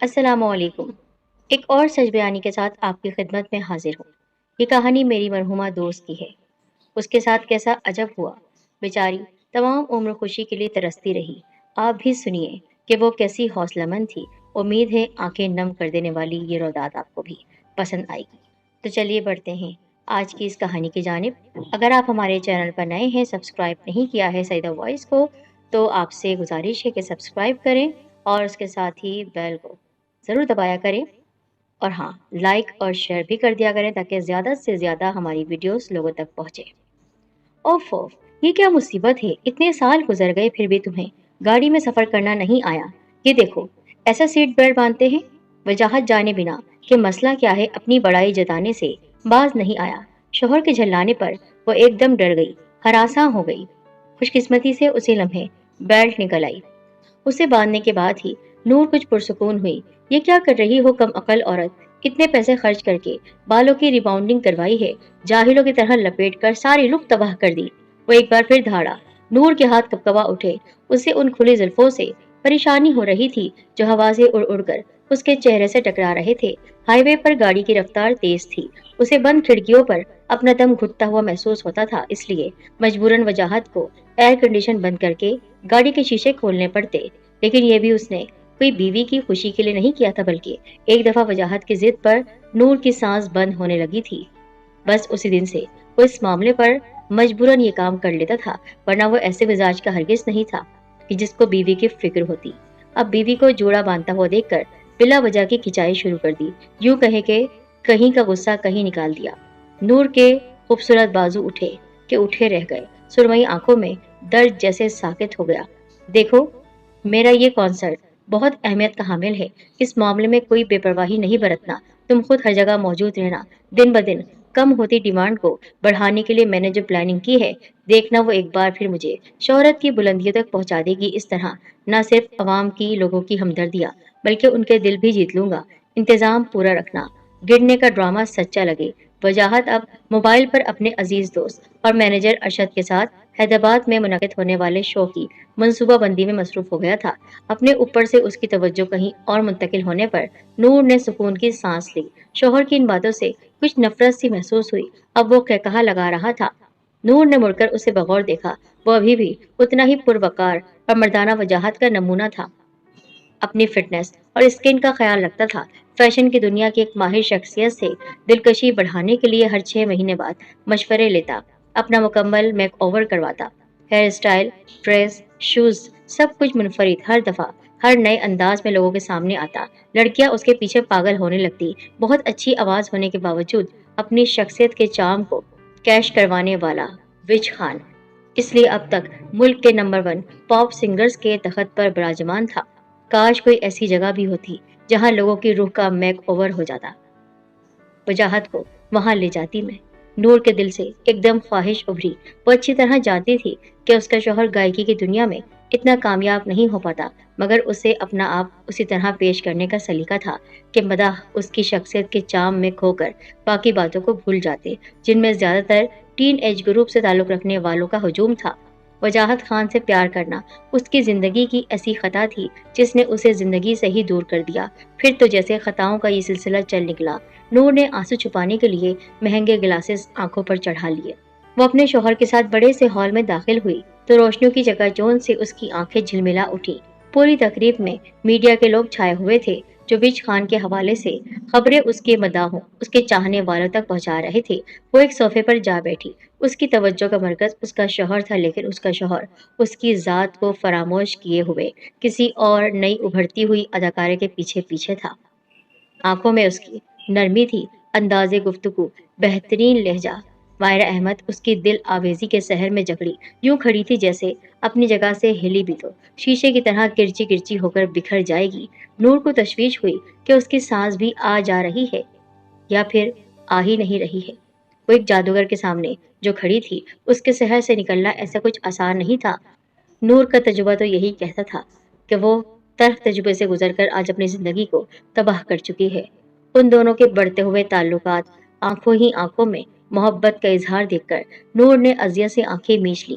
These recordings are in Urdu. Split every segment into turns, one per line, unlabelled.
السلام علیکم۔ ایک اور سچ بیانی کے ساتھ آپ کی خدمت میں حاضر ہوں۔ یہ کہانی میری مرحومہ دوست کی ہے۔ اس کے ساتھ کیسا عجب ہوا، بیچاری تمام عمر خوشی کے لیے ترستی رہی۔ آپ بھی سنیے کہ وہ کیسی حوصلہ مند تھی۔ امید ہے آنکھیں نم کر دینے والی یہ روداد آپ کو بھی پسند آئے گی۔ تو چلیے بڑھتے ہیں آج کی اس کہانی کی جانب۔ اگر آپ ہمارے چینل پر نئے ہیں، سبسکرائب نہیں کیا ہے سعیدہ وائس کو، تو آپ سے گزارش ہے کہ سبسکرائب کریں اور اس کے ساتھ ہی بیل کو ضرور دبایا کریں، اور ہاں، لائک اور شیئر بھی کر دیا کریں تاکہ زیادہ سے زیادہ ہماری ویڈیوز لوگوں تک پہنچے۔ اوف اوف، یہ کیا مصیبت ہے، اتنے سال گزر گئے پھر بھی تمہیں گاڑی میں سفر کرنا نہیں آیا۔ یہ دیکھو، ایسا سیٹ بیلٹ باندھتے ہیں۔ وجاہت جانے بنا کہ مسئلہ کیا ہے اپنی بڑائی جتانے سے باز نہیں آیا۔ شوہر کے جھلانے پر وہ ایک دم ڈر گئی، ہراساں ہو گئی۔ خوش قسمتی سے اسی لمحے بیلٹ نکل آئی۔ اسے باندھنے کے بعد ہی نور کچھ پرسکون ہوئی۔ یہ کیا کر رہی ہو کم عقل عورت، کتنے پیسے خرچ کر کے بالوں کی ریباؤنڈنگ کروائی ہے، جاہلوں کی طرح لپیٹ کر ساری لک تباہ کر دی۔ وہ ایک بار پھر دھاڑا۔ نور کے ہاتھ کپکپا اٹھے، اسے ان کھلی زلفوں سے پریشانی ہو رہی تھی جو ہوا سے اڑ اڑ کر اس کے چہرے سے ٹکرا رہے تھے۔ ہائی وے پر گاڑی کی رفتار تیز تھی، اسے بند کھڑکیوں پر اپنا دم گھٹتا ہوا محسوس ہوتا تھا، اس لیے مجبوراً وجاہت کو ایئر کنڈیشن بند کر کے گاڑی کے شیشے کھولنے پڑتے۔ لیکن یہ بھی اس نے کوئی بیوی کی خوشی کے لیے نہیں کیا تھا، بلکہ ایک دفعہ وجاہت کی ضد پر نور کی سانس بند ہونے لگی تھی۔ بس اسی دن سے وہ اس معاملے پر مجبوراً یہ کام کر لیتا تھا، ورنہ وہ ایسے مزاج کا ہرگز نہیں تھا کہ جس کو بیوی کی فکر ہوتی۔ اب بیوی کو جوڑا باندھتا ہوا دیکھ کر بلا وجہ کی کھچائی شروع کر دی، یوں کہے کہ کہیں کا غصہ کہیں نکال دیا۔ نور کے خوبصورت بازو اٹھے کہ اٹھے رہ گئے، سرمئی آنکھوں میں درد جیسے ساکت ہو گیا۔ دیکھو، میرا یہ کانسرٹ بہت اہمیت کا حامل ہے، اس معاملے میں کوئی بے پرواہی نہیں برتنا، تم خود ہر جگہ موجود رہنا۔ دن بدن کم ہوتی ڈیمانڈ کو بڑھانے کے لیے میں نے جو پلاننگ کی ہے، دیکھنا وہ ایک بار پھر مجھے شہرت کی بلندیوں تک پہنچا دے گی۔ اس طرح نہ صرف عوام کی لوگوں کی ہمدردیاں بلکہ ان کے دل بھی جیت لوں گا۔ انتظام پورا رکھنا، گرنے کا ڈرامہ سچا لگے۔ وجاہت اب موبائل پر اپنے عزیز دوست اور مینیجر ارشد کے ساتھ حیدرآباد میں منعقد ہونے والے شو کی منصوبہ بندی میں مصروف ہو گیا تھا۔ اپنے اوپر سے اس کی توجہ کہیں اور منتقل ہونے پر نور نے سکون کی سانس لی۔ شوہر کی ان باتوں سے کچھ نفرت سی محسوس ہوئی۔ اب وہ کہا لگا رہا تھا۔ نور نے مڑ کر اسے بغور دیکھا۔ وہ ابھی بھی اتنا ہی پروقار اور مردانہ وجاہت کا نمونہ تھا۔ اپنی فٹنس اور اسکن کا خیال رکھتا تھا۔ فیشن کی دنیا کی ایک ماہر شخصیت سے دلکشی بڑھانے کے لیے ہر 6 مہینے بعد مشورے لیتا، اپنا مکمل میک اوور کرواتا۔ ہیئر اسٹائل، ڈریس، شوز، سب کچھ منفرد، ہر دفعہ ہر نئے انداز میں لوگوں کے سامنے آتا۔ لڑکیاں اس کے پیچھے پاگل ہونے لگتی۔ بہت اچھی آواز ہونے کے باوجود اپنی شخصیت کے چارم کو کیش کروانے والا وج خان، اس لیے اب تک ملک کے نمبر 1 پاپ سنگرز کے تخت پر براجمان تھا۔ کاش کوئی ایسی جگہ بھی ہوتی جہاں لوگوں کی روح کا میک اوور ہو جاتا، وجاہت کو وہاں لے جاتی میں۔ نور کے دل سے ایک دم خواہش ابھری۔ وہ اچھی طرح جانتی تھی کہ اس کا شوہر گائیکی کی دنیا میں اتنا کامیاب نہیں ہو پاتا، مگر اسے اپنا آپ اسی طرح پیش کرنے کا سلیقہ تھا کہ مداح اس کی شخصیت کے چام میں کھو کر باقی باتوں کو بھول جاتے، جن میں زیادہ تر ٹین ایج گروپ سے تعلق رکھنے والوں کا ہجوم تھا۔ وجاہت خان سے پیار کرنا اس کی زندگی کی ایسی خطا تھی جس نے اسے زندگی سے ہی دور کر دیا۔ پھر تو جیسے خطاؤں کا یہ سلسلہ چل نکلا۔ نور نے آنسو چھپانے کے لیے مہنگے گلاسز آنکھوں پر چڑھا لیے۔ وہ اپنے شوہر کے ساتھ بڑے سے ہال میں داخل ہوئی تو روشنیوں کی چکا چوند سے اس کی آنکھیں جھلملا اٹھی۔ پوری تقریب میں میڈیا کے لوگ چھائے ہوئے تھے جو وج خان کے حوالے سے خبریں اس کے مداحوں، اس کے چاہنے والوں تک پہنچا رہے تھے۔ وہ ایک صوفے پر جا بیٹھی۔ اس کی توجہ کا مرکز اس کا شوہر تھا، لیکن اس کا شوہر اس کی ذات کو فراموش کیے ہوئے کسی اور نئی ابھرتی ہوئی اداکارے کے پیچھے پیچھے تھا۔ آنکھوں میں اس کی نرمی تھی، انداز گفتگو بہترین لہجہ۔ مائرہ احمد اس کی دل آویزی کے سحر میں جکڑی یوں کھڑی تھی جیسے اپنی جگہ سے ہلی بھی تو شیشے کی طرح کرچی کرچی ہو کر بکھر جائے گی۔ نور کو تشویش ہوئی کہ اس کی سانس بھی آ جا رہی ہے یا پھر آ ہی نہیں رہی ہے۔ وہ ایک جادوگر کے سامنے جو کھڑی تھی، اس کے سحر سے نکلنا ایسا کچھ آسان نہیں تھا۔ نور کا تجربہ تو یہی کہتا تھا کہ وہ تلخ تجربے سے گزر کر آج اپنی زندگی کو تباہ کر چکی ہے۔ ان دونوں کے بڑھتے ہوئے تعلقات، آنکھوں ہی آنکھوں میں محبت کا اظہار دیکھ کر نور نے اذیت سے آنکھیں میچ لی۔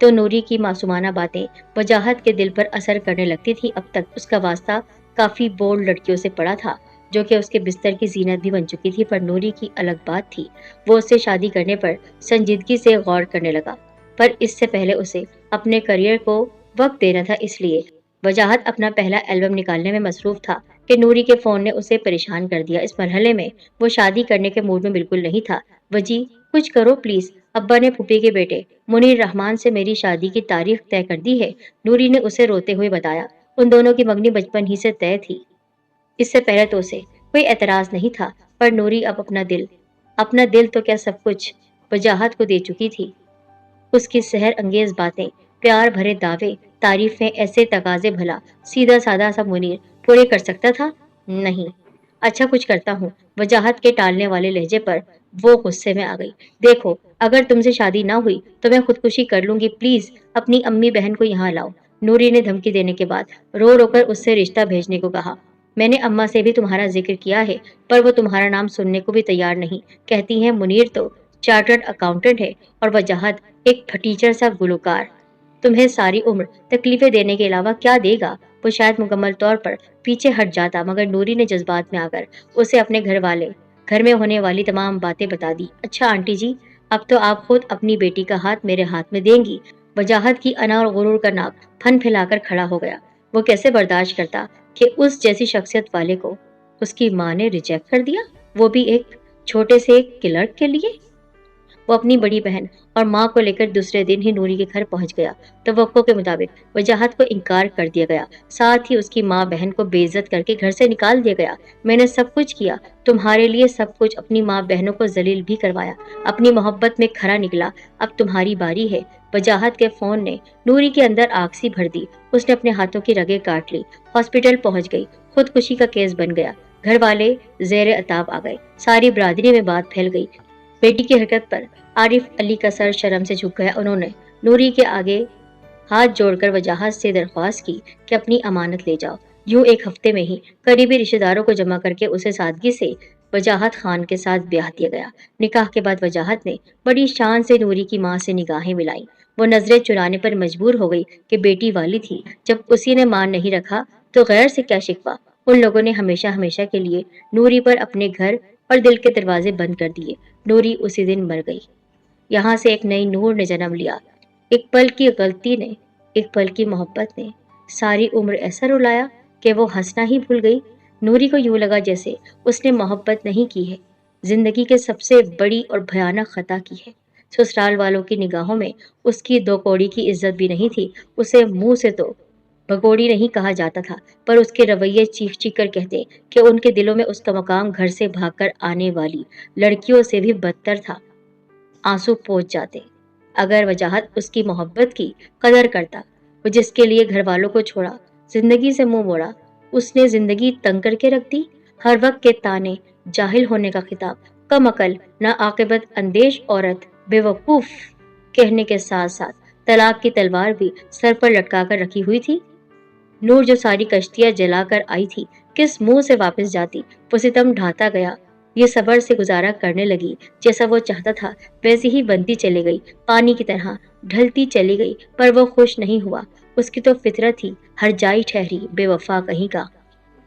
تو نوری کی معصومانہ باتیں وجاہت کے دل پر اثر کرنے لگتی تھی۔ اب تک اس کا واسطہ کافی بولڈ لڑکیوں سے پڑا تھا جو کہ اس کے بستر کی زینت بھی بن چکی تھی، پر نوری کی الگ بات تھی۔ وہ اس سے شادی کرنے پر سنجیدگی سے غور کرنے لگا، پر اس سے پہلے اسے اپنے کریئر کو وقت دینا تھا۔ اس لیے وجاہت اپنا پہلا البم نکالنے میں مصروف تھا کہ نوری کے فون نے اسے پریشان کر دیا۔ اس مرحلے میں وہ شادی کرنے کے موڈ میں بالکل نہیں تھا۔ وجی کچھ کرو پلیز، ابا نے پھوپھی کے بیٹے منیر رحمان سے میری شادی کی تاریخ طے کر دی ہے، نوری نے اسے روتے ہوئے بتایا۔ ان دونوں کی منگنی بچپن ہی سے طے تھی۔ اس سے پہلے تو اسے کوئی اعتراض نہیں تھا، پر نوری اب اپنا دل تو کیا سب کچھ وجاہت کو دے چکی تھی۔ اس کی سحر انگیز باتیں، پیار بھرے دعوے، تعریفیں، ایسے تقاضے بھلا سیدھا سادہ سا منیر پورے کر سکتا تھا؟ نہیں۔ اچھا کچھ کرتا ہوں، وجاہت کے ٹالنے والے لہجے پر وہ غصے میں آ گئی۔ دیکھو اگر تم سے شادی نہ ہوئی تو میں خودکشی کر لوں گی، پلیز اپنی امی بہن کو یہاں لاؤ، نوری نے دھمکی دینے کے بعد رو رو کر اس سے رشتہ بھیجنے کو کہا۔ میں نے اماں سے بھی تمہارا ذکر کیا ہے، پر وہ تمہارا نام سننے کو بھی تیار نہیں، کہتی ہیں منیر تو چارٹرڈ اکاؤنٹنٹ ہے اور وجاہت ایک پھٹیچر سا گلوکار، تمہیں ساری عمر تکلیفیں دینے کے علاوہ کیا دے گا۔ وہ شاید مکمل طور پر پیچھے ہٹ جاتا، مگر نوری نے جذبات میں آ کر اسے اپنے گھر میں ہونے والی تمام باتیں بتا دی۔ اچھا آنٹی جی، اب تو آپ خود اپنی بیٹی کا ہاتھ میرے ہاتھ میں دیں گی؟ وجاہت کی انا اور غرور کا ناک پھن پھیلا کر کھڑا ہو گیا۔ وہ کیسے برداشت کرتا کہ اس جیسی شخصیت والے کو اس کی ماں نے ریجیکٹ کر دیا، وہ بھی ایک چھوٹے سے کلرک کے لیے۔ وہ اپنی بڑی بہن اور ماں کو لے کر دوسرے دن ہی نوری کے گھر پہنچ گیا۔ توقع کے مطابق وجاہت کو انکار کر دیا گیا، ساتھ ہی اس کی ماں بہن کو بے عزت کر کے گھر سے نکال دیا گیا۔ میں نے سب کچھ کیا تمہارے لیے، سب کچھ، اپنی ماں بہنوں کو ذلیل بھی کروایا، اپنی محبت میں کھرا نکلا، اب تمہاری باری ہے۔ وجاہت کے فون نے نوری کے اندر آگ سی بھر دی۔ اس نے اپنے ہاتھوں کی رگیں کاٹ لی، ہاسپٹل پہنچ گئی، خودکشی کا کیس بن گیا، گھر والے زیر عتاب آ گئے، ساری برادری میں بات پھیل گئی۔ بیٹی کی حرکت پر عارف علی کا سر شرم سے جھک گیا۔ انہوں نے نوری کے آگے ہاتھ جوڑ کر وجاہت سے درخواست کی کہ اپنی امانت لے جاؤ۔ یوں ایک ہفتے میں ہی قریبی رشتہ داروں کو جمع کر کے اسے سادگی سے وجاہت خان کے ساتھ بیاہ دیا گیا۔ نکاح کے بعد وجاہت نے بڑی شان سے نوری کی ماں سے نگاہیں ملائیں۔ وہ نظریں چرانے پر مجبور ہو گئی کہ بیٹی والی تھی، جب اسی نے مان نہیں رکھا تو غیر سے کیا شکوہ۔ ان لوگوں نے ہمیشہ کے لیے نوری پر اپنے گھر اور دل کے دروازے بند کر دیے۔ نوری اسی دن مر گئی۔ یہاں سے ایک نئی نور نے جنم لیا۔ ایک پل کی غلطی نے، ایک پل کی محبت نے ساری عمر ایسا رلایا کہ وہ ہنسنا ہی بھول گئی۔ نوری کو یوں لگا جیسے اس نے محبت نہیں کی ہے، زندگی کے سب سے بڑی اور بھیانک خطا کی ہے۔ سسرال والوں کی نگاہوں میں اس کی دو کوڑی کی عزت بھی نہیں تھی۔ اسے منہ سے تو بگوڑی نہیں کہا جاتا تھا، پر اس کے رویے چیخ چیخ کر کہتے کہ ان کے دلوں میں اس کا مقام گھر سے بھاگ کر آنے والی لڑکیوں سے بھی بدتر تھا۔ آنسو پہنچ جاتے اگر وجاہت اس کی محبت کی قدر کرتا۔ وہ جس کے لیے گھر والوں کو چھوڑا، زندگی سے منہ موڑا، اس نے زندگی تنگ کر کے رکھ دی۔ ہر وقت کے تانے، جاہل ہونے کا خطاب، کم عقل، ناعاقبت اندیش عورت، بے وقوف کہنے کے ساتھ ساتھ طلاق کی تلوار بھی سر پر لٹکا کر رکھی ہوئی تھی۔ نور جو ساری کشتیاں جلا کر آئی تھی، کس منہ سے واپس جاتی؟ وہ ستم ڈھاتا گیا، یہ صبر سے گزارا کرنے لگی، جیسا وہ چاہتا تھا ویسے ہی بنتی چلی گئی، پانی کی طرح ڈھلتی چلی گئی، پر وہ خوش نہیں ہوا۔ اس کی تو فطرت ہی ہر جائی ٹھہری، بے وفا کہیں کا۔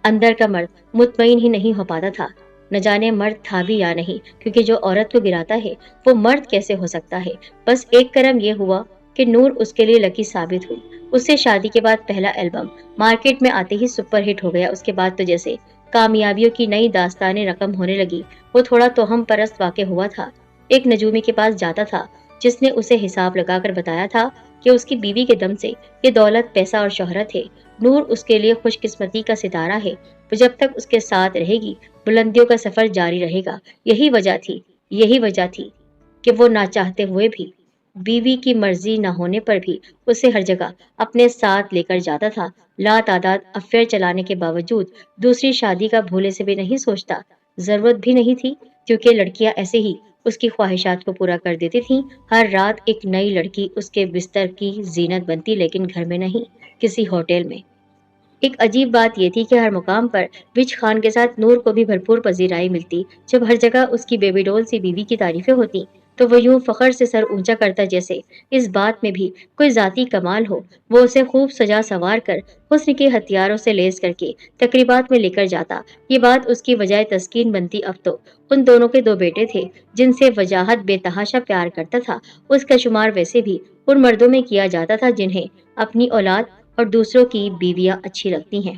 اندر کا مرد مطمئن ہی نہیں ہو پاتا تھا، نہ جانے مرد تھا بھی یا نہیں، کیونکہ جو عورت کو گراتا ہے وہ مرد کیسے ہو سکتا ہے۔ بس ایک کرم یہ ہوا کہ نور اس کے لیے لکی ثابت ہوئی۔ اس سے شادی کے بعد پہلا البم مارکیٹ میں آتے ہی سپر ہٹ ہو گیا۔ اس کے بعد تو جیسے کامیابیوں کی نئی داستانیں رقم ہونے لگی۔ وہ تھوڑا توہم پرست واقع ہوا تھا، ایک نجومی کے پاس جاتا تھا جس نے اسے حساب لگا کر بتایا تھا کہ اس کی بیوی کے دم سے یہ دولت، پیسہ اور شہرت ہے۔ نور اس کے لیے خوش قسمتی کا ستارہ ہے، وہ جب تک اس کے ساتھ رہے گی بلندیوں کا سفر جاری رہے گا۔ یہی وجہ تھی کہ وہ نہ چاہتے ہوئے بھی، بیوی کی مرضی نہ ہونے پر بھی اسے ہر جگہ اپنے ساتھ لے کر جاتا تھا۔ لا تعداد افیئر چلانے کے باوجود دوسری شادی کا بھولے سے بھی نہیں سوچتا، ضرورت بھی نہیں تھی، کیونکہ لڑکیاں ایسے ہی اس کی خواہشات کو پورا کر دیتی تھیں۔ ہر رات ایک نئی لڑکی اس کے بستر کی زینت بنتی، لیکن گھر میں نہیں، کسی ہوٹل میں۔ ایک عجیب بات یہ تھی کہ ہر مقام پر وچ خان کے ساتھ نور کو بھی بھرپور پذیرائی ملتی۔ جب ہر جگہ اس کی بیبی ڈول سی بیوی کی تعریفیں ہوتی تو وہ یوں فخر سے سر اونچا کرتا جیسے اس بات میں بھی کوئی ذاتی کمال ہو۔ وہ اسے خوب سجا سنوار کر حسن کے ہتھیاروں سے لیس کر کے تقریبات میں لے کر جاتا۔ یہ بات اس کی وجہ تسکین بنتی۔ اب تو ان دونوں کے دو بیٹے تھے جن سے وجاہت بے تحاشا پیار کرتا تھا۔ اس کا شمار ویسے بھی ان مردوں میں کیا جاتا تھا جنہیں اپنی اولاد اور دوسروں کی بیویاں اچھی لگتی ہیں۔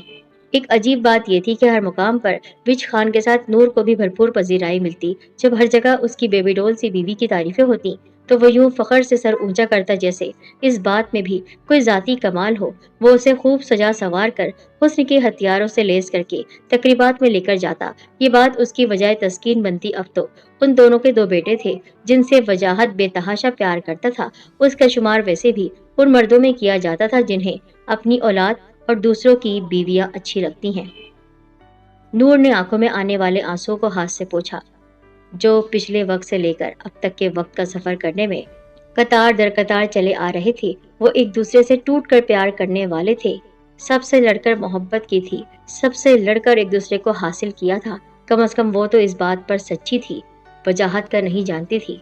ایک عجیب بات یہ تھی کہ ہر مقام پر وچ خان کے ساتھ نور کو بھی بھرپور پذیرائی ملتی۔ جب ہر جگہ اس کی بیبی ڈول سی بیوی کی تعریفیں ہوتی تو وہ یوں فخر سے سر اونچا کرتا جیسے اس بات میں بھی کوئی ذاتی کمال ہو۔ وہ اسے خوب سجا سنوار کر حسن کے ہتھیاروں سے لیس کر کے تقریبات میں لے کر جاتا۔ یہ بات اس کی وجہ تسکین بنتی۔ اب تو ان دونوں کے دو بیٹے تھے جن سے وجاہت بے تحاشا پیار کرتا تھا۔ اس کا شمار ویسے بھی ان مردوں میں کیا جاتا تھا جنہیں اپنی اولاد اور دوسروں کی بیویاں اچھی لگتی ہیں۔ نور نے آنکھوں میں آنے والے آنسوؤں کو ہاتھ سے پوچھا، جو پچھلے وقت سے لے کر اب تک کے وقت کا سفر کرنے میں قطار در قطار چلے آ رہے تھے۔ وہ ایک دوسرے سے ٹوٹ کر پیار کرنے والے تھے، سب سے لڑ کر محبت کی تھی، سب سے لڑ کر ایک دوسرے کو حاصل کیا تھا۔ کم از کم وہ تو اس بات پر سچی تھی، وجاہت کا نہیں جانتی تھی۔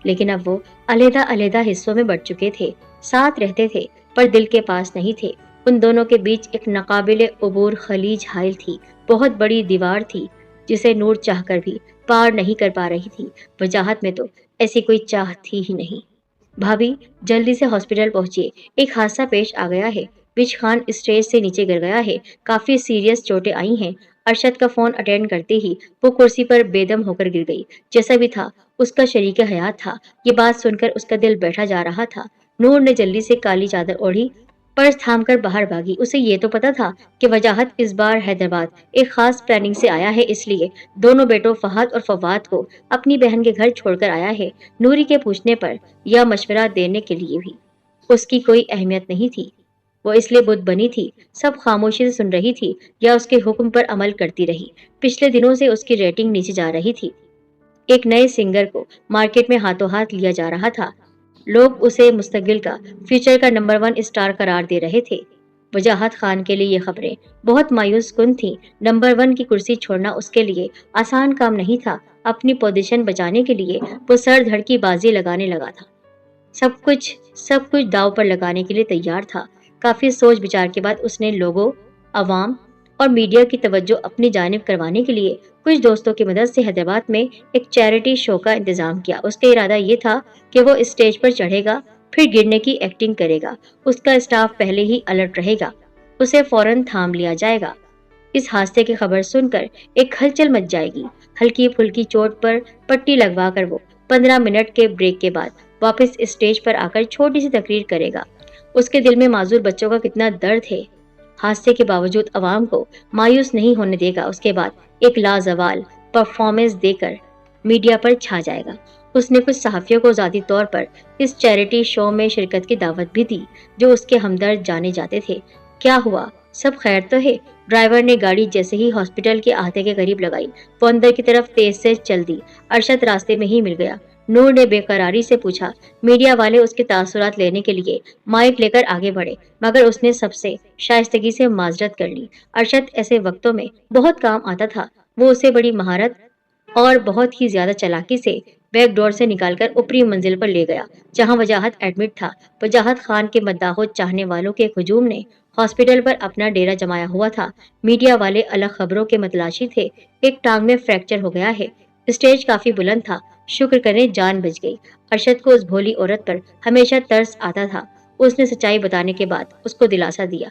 لیکن اب وہ علیحدہ علیحدہ حصوں میں بٹ چکے تھے، ساتھ رہتے تھے پر دل کے پاس نہیں تھے۔ ان دونوں کے بیچ ایک ناقابل عبور خلیج حائل تھی، بہت بڑی دیوار تھی جسے نور چاہ کر بھی پار نہیں کر پا رہی تھی۔ وجاہت میں تو ایسی کوئی چاہ تھی ہی نہیں۔ بھابھی جلدی سے ہاسپٹل پہنچیے، ایک حادثہ پیش آ گیا ہے، وچ خان اسٹیج سے نیچے گر گیا ہے، کافی سیریس چوٹیں آئی ہیں۔ ارشد کا فون اٹینڈ کرتے ہی وہ کرسی پر بے دم ہو کر گر گئی۔ جیسا بھی تھا اس کا شریک حیات تھا۔ یہ بات سن کر اس کا دل بیٹھا جا رہا تھا۔ نور نے جلدی سے کالی چادر اوڑھی، پرس تھام کر باہر بھاگی۔ اسے یہ تو پتا تھا کہ وجاہت اس بار حیدرآباد ایک خاص پلاننگ سے آیا ہے، اس لیے دونوں بیٹوں فہد اور فواد کو اپنی بہن کے گھر چھوڑ کر آیا ہے۔ نوری کے پوچھنے پر یا مشورہ دینے کے لیے بھی اس کی کوئی اہمیت نہیں تھی۔ وہ اس لیے بت بنی تھی، سب خاموشی سے سن رہی تھی یا اس کے حکم پر عمل کرتی رہی۔ پچھلے دنوں سے اس کی ریٹنگ نیچے جا رہی تھی۔ ایک نئے سنگر کو مارکیٹ میں ہاتھوں ہاتھ لیا جا رہا تھا، لوگ اسے مستقبل کا فیوچر کا نمبر 1 اسٹار قرار دے رہے تھے۔ وجاہت خان کے لیے یہ خبریں بہت مایوس کن تھیں۔ نمبر 1 کی کرسی چھوڑنا اس کے لیے آسان کام نہیں تھا۔ اپنی پوزیشن بچانے کے لیے وہ سر دھڑ کی بازی لگانے لگا تھا، سب کچھ داؤ پر لگانے کے لیے تیار تھا۔ کافی سوچ بچار کے بعد اس نے لوگوں، عوام اور میڈیا کی توجہ اپنی جانب کروانے کے لیے کچھ دوستوں کی مدد سے حیدرآباد میں ایک چیریٹی شو کا انتظام کیا۔ اس کا ارادہ یہ تھا کہ وہ اسٹیج پر چڑھے گا، پھر گرنے کی ایکٹنگ کرے گا۔ اس کا اسٹاف پہلے ہی الرٹ رہے گا، اسے فوراً تھام لیا جائے گا۔ اس حادثے کی خبر سن کر ایک ہلچل مچ جائے گی۔ ہلکی پھلکی چوٹ پر پٹی لگوا کر وہ 15 منٹ کے بریک کے بعد واپس اسٹیج پر آ کر چھوٹی سی تقریر کرے گا۔ اس کے دل میں معذور بچوں کا کتنا درد ہے، حادثے کے باوجود عوام کو مایوس نہیں ہونے دے گا۔ اس کے بعد ایک لازوال پرفارمنس دے کر میڈیا پر چھا جائے گا۔ اس نے کچھ صحافیوں کو ذاتی طور پر اس چیریٹی شو میں شرکت کی دعوت بھی دی جو اس کے ہمدرد جانے جاتے تھے۔ کیا ہوا، سب خیر تو ہے؟ ڈرائیور نے گاڑی جیسے ہی ہاسپٹل کے احاطے کے قریب لگائی وہ اندر کی طرف تیز سے چل دی۔ ارشد راستے میں ہی مل گیا۔ نور نے بے قراری سے پوچھا۔ میڈیا والے اس کے تاثرات لینے کے لیے مائک لے کر آگے بڑھے، مگر اس نے سب سے شائستگی سے معذرت کر لی۔ ارشد ایسے وقتوں میں بہت کام آتا تھا۔ وہ اسے بڑی مہارت اور بہت ہی زیادہ چالاکی سے بیک ڈور سے نکال کر اوپری منزل پر لے گیا جہاں وجاہت ایڈمٹ تھا۔ وجاہت خان کے مداحوں چاہنے والوں کے ایک ہجوم نے ہاسپٹل پر اپنا ڈیرا جمایا ہوا تھا۔ میڈیا والے الگ خبروں کے متلاشی تھے۔ ایک ٹانگ میں فریکچر ہو گیا ہے، اسٹیج کافی بلند تھا، شکر کریں جان بچ گئی۔ ارشد کو اس بھولی عورت پر ہمیشہ ترس آتا تھا۔ اس نے سچائی بتانے کے بعد اس کو دلاسا دیا۔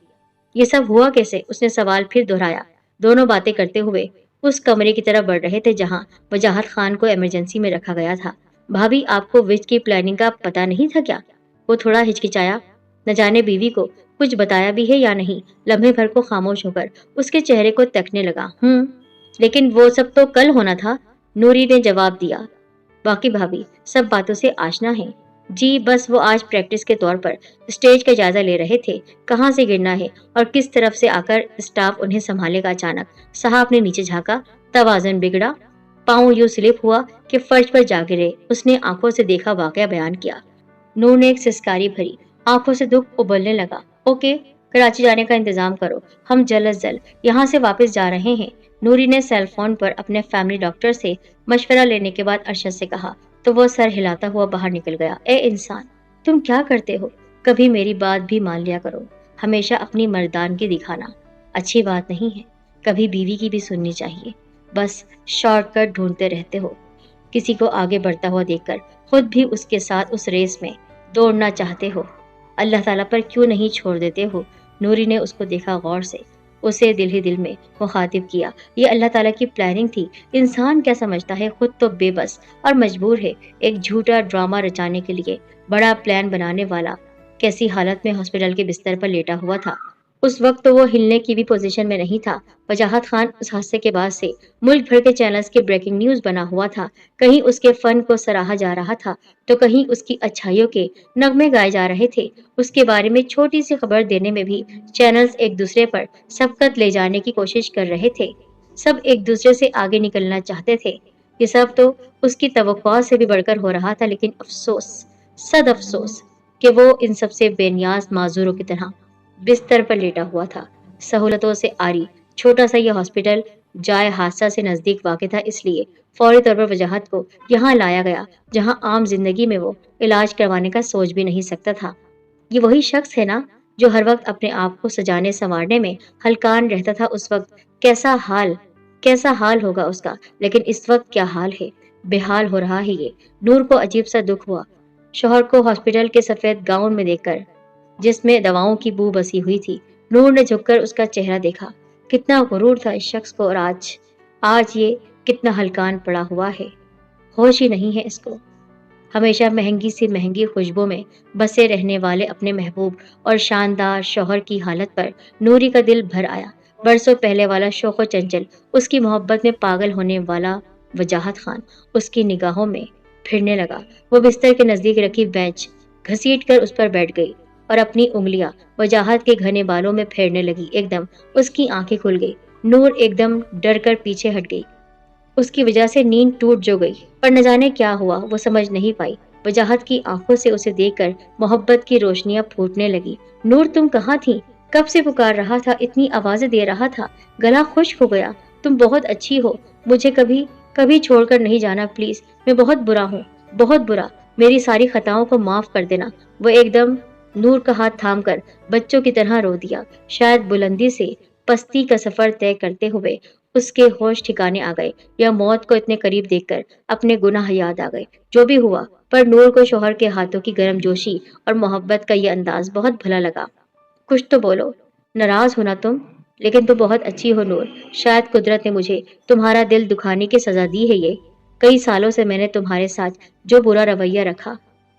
یہ سب ہوا کیسے؟ اس نے سوال پھر دہرایا۔ دونوں باتیں کرتے ہوئے اس کمرے کی طرف بڑھ رہے تھے جہاں وجاہت خان کو ایمرجنسی میں رکھا گیا تھا۔ بھابھی آپ کو وچ کی پلاننگ کا پتہ نہیں تھا کیا؟ وہ تھوڑا ہچکچایا، نہ جانے بیوی کو کچھ بتایا بھی ہے یا نہیں۔ لمحے بھر کو خاموش ہو کر اس کے چہرے کو تکنے لگا۔ لیکن وہ سب تو کل ہونا تھا، نوری نے جواب دیا۔ باقی بھابھی سب باتوں سے آشنا ہیں۔ جی بس وہ آج پریکٹس کے طور پر اسٹیج کا جائزہ لے رہے تھے، کہاں سے گرنا ہے اور کس طرف سے آ کر اسٹاف انہیں سنبھالے گا۔ اچانک صاحب نے نیچے جھانکا، توازن بگڑا، پاؤں یوں سلپ ہوا کہ فرش پر جا گرے۔ اس نے آنکھوں سے دیکھا واقعہ بیان کیا۔ نور نے ایک سسکاری بھری آنکھوں سے دکھ ابلنے لگا۔ اوکے، کراچی جانے کا انتظام کرو، ہم جلد از جلد یہاں سے واپس جا رہے ہیں۔ نوری نے سیل فون پر اپنے فیملی ڈاکٹر سے مشورہ لینے کے بعد ارشد سے کہا۔ تو وہ سر ہلاتا ہوا باہر نکل گیا۔ اے انسان، تم کیا کرتے ہو؟ کبھی میری بات بھی مان لیا کرو۔ ہمیشہ اپنی مردانگی دکھانا اچھی بات نہیں ہے، کبھی بیوی کی بھی سننی چاہیے۔ بس شارٹ کٹ ڈھونڈتے رہتے ہو، کسی کو آگے بڑھتا ہوا دیکھ کر خود بھی اس کے ساتھ اس ریس میں دوڑنا چاہتے ہو۔ اللہ تعالیٰ پر کیوں نہیں چھوڑ دیتے ہو؟ نوری نے اس کو دیکھا غور سے، اسے دل ہی دل میں مخاطب کیا۔ یہ اللہ تعالیٰ کی پلاننگ تھی۔ انسان کیا سمجھتا ہے، خود تو بے بس اور مجبور ہے ایک جھوٹا ڈرامہ رچانے کے لیے۔ بڑا پلان بنانے والا کیسی حالت میں ہاسپٹل کے بستر پر لیٹا ہوا تھا۔ اس وقت تو وہ ہلنے کی بھی پوزیشن میں نہیں تھا۔ وجاہت خان اس حادثے کے بعد سے ملک بھر کے چینلز کے بریکنگ نیوز بنا ہوا تھا۔ کہیں اس کے فن کو سراہا جا رہا تھا تو کہیں اس کی اچھائیوں کے نغمے گائے جا رہے تھے۔ اس کے بارے میں چھوٹی سی خبر دینے میں بھی چینلز ایک دوسرے پر سبقت لے جانے کی کوشش کر رہے تھے۔ سب ایک دوسرے سے آگے نکلنا چاہتے تھے۔ یہ سب تو اس کی توقعات سے بھی بڑھ کر ہو رہا تھا، لیکن افسوس، صد افسوس کہ وہ ان سب سے بے نیاز معذوروں کی طرح بستر پر لیٹا ہوا تھا۔ سہولتوں سے آری چھوٹا سا یہ ہاسپٹل جائے حادثہ سے نزدیک واقع تھا، اس لیے فوری طور پر وجاہت کو یہاں لایا گیا جہاں عام زندگی میں وہ علاج کروانے کا سوچ بھی نہیں سکتا تھا۔ یہ وہی شخص ہے نا جو ہر وقت اپنے آپ کو سجانے سنوارنے میں ہلکان رہتا تھا؟ اس وقت کیسا حال ہوگا اس کا، لیکن اس وقت کیا حال ہے، بے حال ہو رہا ہے یہ۔ نور کو عجیب سا دکھ ہوا شوہر کو ہاسپٹل کے سفید گاؤن میں دیکھ کر، جس میں دواؤں کی بو بسی ہوئی تھی۔ نور نے جھک کر اس کا چہرہ دیکھا، کتنا غرور تھا اس شخص کو، اور آج یہ کتنا ہلکان پڑا ہوا ہے، ہوش ہی نہیں ہے اس کو۔ ہمیشہ مہنگی سے مہنگی خوشبو میں بسے رہنے والے اپنے محبوب اور شاندار شوہر کی حالت پر نوری کا دل بھر آیا۔ برسوں پہلے والا شوق و چنچل، اس کی محبت میں پاگل ہونے والا وجاہت خان اس کی نگاہوں میں پھرنے لگا۔ وہ بستر کے نزدیک رکھی بینچ گھسیٹ کر اس پر بیٹھ گئی اور اپنی انگلیاں وجاہت کے گھنے بالوں میں پھیرنے لگی۔ ایک دم اس کی آنکھیں کھل گئی۔ نور ایک دم ڈر کر پیچھے ہٹ گئی۔ اس کی وجہ سے نیند ٹوٹ جو گئی، پر نہ جانے کیا ہوا وہ سمجھ نہیں پائی۔ وجاہت کی آنکھوں سے اسے دیکھ کر محبت کی روشنیاں پھوٹنے لگی۔ نور، تم کہاں تھی؟ کب سے پکار رہا تھا، اتنی آوازیں دے رہا تھا، گلا خشک ہو گیا۔ تم بہت اچھی ہو، مجھے کبھی چھوڑ کر نہیں جانا پلیز، میں بہت برا ہوں، بہت برا، میری ساری خطاؤں کو معاف کر دینا۔ وہ ایک دم نور کا ہاتھ تھام کر بچوں کی طرح رو دیا۔ شاید بلندی سے پستی کا سفر طے کرتے ہوئے اس کے ہوش ٹھکانے آ گئے، یا موت کو اتنے قریب دیکھ کر اپنے گناہ یاد آ گئے۔ جو بھی ہوا، پر نور کو شوہر کے ہاتھوں کی گرم جوشی اور محبت کا یہ انداز بہت بھلا لگا۔ کچھ تو بولو، ناراض ہونا تم، لیکن تم بہت اچھی ہو نور۔ شاید قدرت نے مجھے تمہارا دل دکھانے کی سزا دی ہے۔ یہ کئی سالوں سے میں نے تمہارے ساتھ جو برا رویہ رکھا،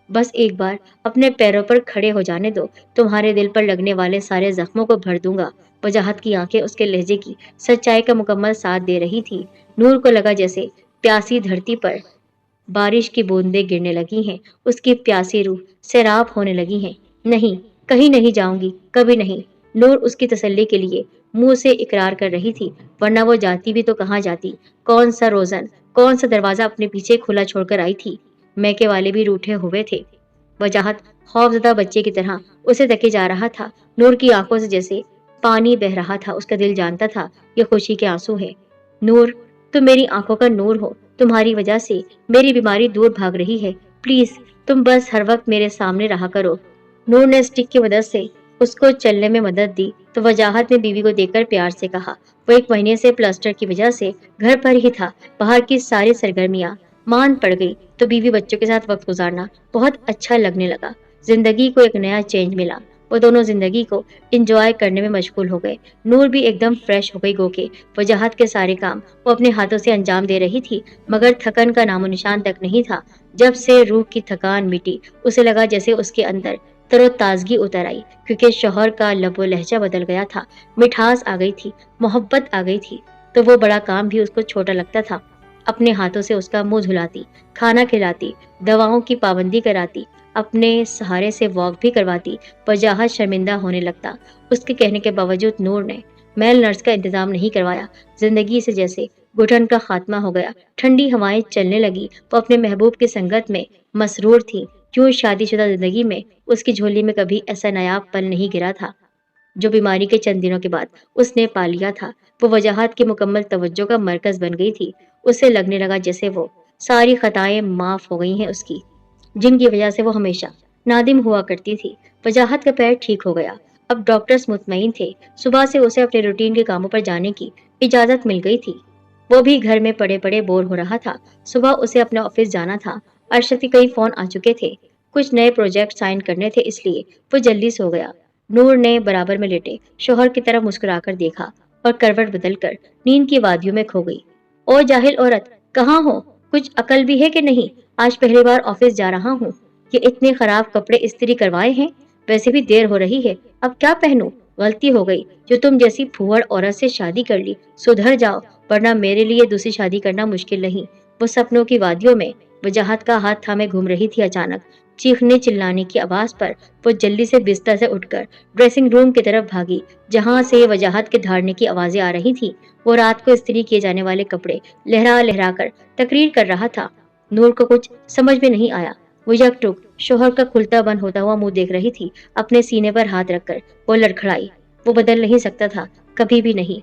بس ایک بار اپنے پیروں پر کھڑے ہو جانے دو، تمہارے دل پر لگنے والے سارے زخموں کو بھر دوں گا۔ وجاہت کی آنکھیں اس کے لہجے کی سچائی کا مکمل ساتھ دے رہی تھی۔ نور کو لگا جیسے پیاسی دھرتی پر بارش کی بوندیں گرنے لگی ہیں، اس کی پیاسی روح سیراب ہونے لگی ہیں۔ نہیں، کہیں نہیں جاؤں گی، کبھی نہیں۔ نور اس کی تسلی کے لیے منہ سے اقرار کر رہی تھی، ورنہ وہ جاتی بھی تو کہاں جاتی؟ کون سا روزن، کون سا دروازہ اپنے پیچھے کھلا چھوڑ کر آئی تھی؟ میکے والے بھی روٹھے ہوئے تھے۔ وجاہت خوفزدہ بچے کی طرح اسے تکے جا رہا تھا۔ نور کی آنکھوں سے جیسے پانی بہ رہا تھا، اس کا دل جانتا تھا یہ خوشی کے آنسو ہیں۔ نور، تم میری آنکھوں کا نور ہو، تمہاری وجہ سے میری بیماری دور بھاگ رہی ہے، پلیز تم بس ہر وقت میرے سامنے رہا کرو۔ نور نے اسٹک کی مدد سے اس کو چلنے میں مدد دی تو وجاہت نے بیوی کو دیکھ کر پیار سے کہا۔ وہ ایک مہینے سے پلاسٹر کی وجہ سے گھر پر ہی تھا، باہر کی ساری سرگرمیاں مان پڑ گئی تو بیوی بچوں کے ساتھ وقت گزارنا بہت اچھا لگنے لگا۔ زندگی کو ایک نیا چینج ملا، وہ دونوں زندگی کو انجوائے کرنے میں مشغول ہو گئے۔ نور بھی ایک دم فریش ہو گئی، گو کہ وجاہت کے سارے کام وہ اپنے ہاتھوں سے انجام دے رہی تھی، مگر تھکن کا نام و نشان تک نہیں تھا۔ جب سے روح کی تھکان مٹی، اسے لگا جیسے اس کے اندر تر و تازگی اتر آئی، کیونکہ شوہر کا لب و لہجہ بدل گیا تھا، مٹھاس آ گئی تھی، محبت آ گئی تھی، تو وہ بڑا کام بھی اس کو چھوٹا لگتا تھا۔ اپنے ہاتھوں سے اس کا منہ دھلاتی، کھانا کھلاتی، دواؤں کی پابندی کراتی، اپنے سہارے سے واک بھی کرواتی۔ وجاہت شرمندہ ہونے لگتا۔ اس کے کہنے کے باوجود نور نے میل نرس کا انتظام نہیں کروایا۔ زندگی سے جیسے گھٹن کا خاتمہ ہو گیا، ٹھنڈی ہوائیں چلنے لگی، وہ اپنے محبوب کی سنگت میں مسرور تھی۔ کیوں شادی شدہ زندگی میں اس کی جھولی میں کبھی ایسا نایاب پل نہیں گرا تھا جو بیماری کے چند دنوں کے بعد اس نے پا لیا تھا۔ وہ وجاہت کی مکمل توجہ کا مرکز بن گئی تھی۔ اسے لگنے لگا جیسے وہ ساری خطائیں معاف ہو گئی ہیں اس کی، جن کی وجہ سے وہ ہمیشہ نادم ہوا کرتی تھی۔ وجاہت کا پیر ٹھیک ہو گیا، اب ڈاکٹرز مطمئن تھے، صبح سے اسے اپنے روٹین کے کاموں پر جانے کی اجازت مل گئی تھی۔ وہ بھی گھر میں پڑے پڑے بور ہو رہا تھا۔ صبح اسے اپنا آفس جانا تھا، ارشد کے کئی فون آ چکے تھے، کچھ نئے پروجیکٹ سائن کرنے تھے، اس لیے وہ جلدی سو گیا۔ نور نے برابر میں لیٹے شوہر کی طرف مسکرا کر دیکھا اور کروٹ بدل کر نیند کی وادیوں میں کھو گئی۔ او جاہل عورت، کہاں ہو؟ کچھ عقل بھی ہے کہ نہیں؟ آج پہلی بار آفس جا رہا ہوں، یہ اتنے خراب کپڑے استری کروائے ہیں، ویسے بھی دیر ہو رہی ہے، اب کیا پہنوں؟ غلطی ہو گئی جو تم جیسی پھوڑ عورت سے شادی کر لی، سدھر جاؤ ورنہ میرے لیے دوسری شادی کرنا مشکل نہیں۔ وہ سپنوں کی وادیوں میں وجاہت کا ہاتھ تھامے گھوم رہی تھی۔ اچانک چیخنے چلانے کی آواز پر وہ جلدی سے بستر سے اٹھ کر ڈریسنگ روم کی طرف بھاگی، جہاں سے وجاہت کے دھاڑنے کی آوازیں آ رہی تھی۔ وہ رات کو استری کیے جانے والے کپڑے لہرا لہرا کر تقریر کر رہا تھا۔ نور کو کچھ سمجھ میں نہیں آیا، وہ یک ٹک شوہر کا کھلتا بند ہوتا ہوا منہ دیکھ رہی تھی۔ اپنے سینے پر ہاتھ رکھ کر وہ لڑکھڑائی، وہ بدل نہیں سکتا تھا، کبھی بھی نہیں۔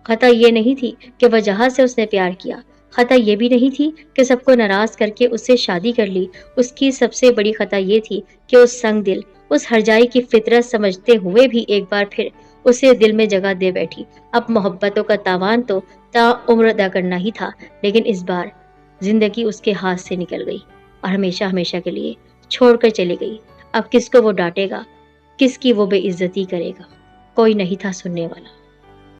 خطا یہ نہیں تھی کہ وجاہت سے اس نے پیار کیا، خطا یہ بھی نہیں تھی کہ سب کو ناراض کر کے اس سے شادی کر لی۔ اس کی سب سے بڑی خطا یہ تھی کہ اس سنگ دل، اس ہرجائی کی فطرت سمجھتے ہوئے بھی ایک بار پھر اسے دل میں جگہ دے بیٹھی۔ اب محبتوں کا تاوان تو تا عمر ادا کرنا ہی تھا، لیکن اس بار زندگی اس کے ہاتھ سے نکل گئی اور ہمیشہ ہمیشہ کے لیے چھوڑ کر چلی گئی۔ اب کس کو وہ ڈانٹے گا، کس کی وہ بے عزتی کرے گا؟ کوئی نہیں تھا سننے والا۔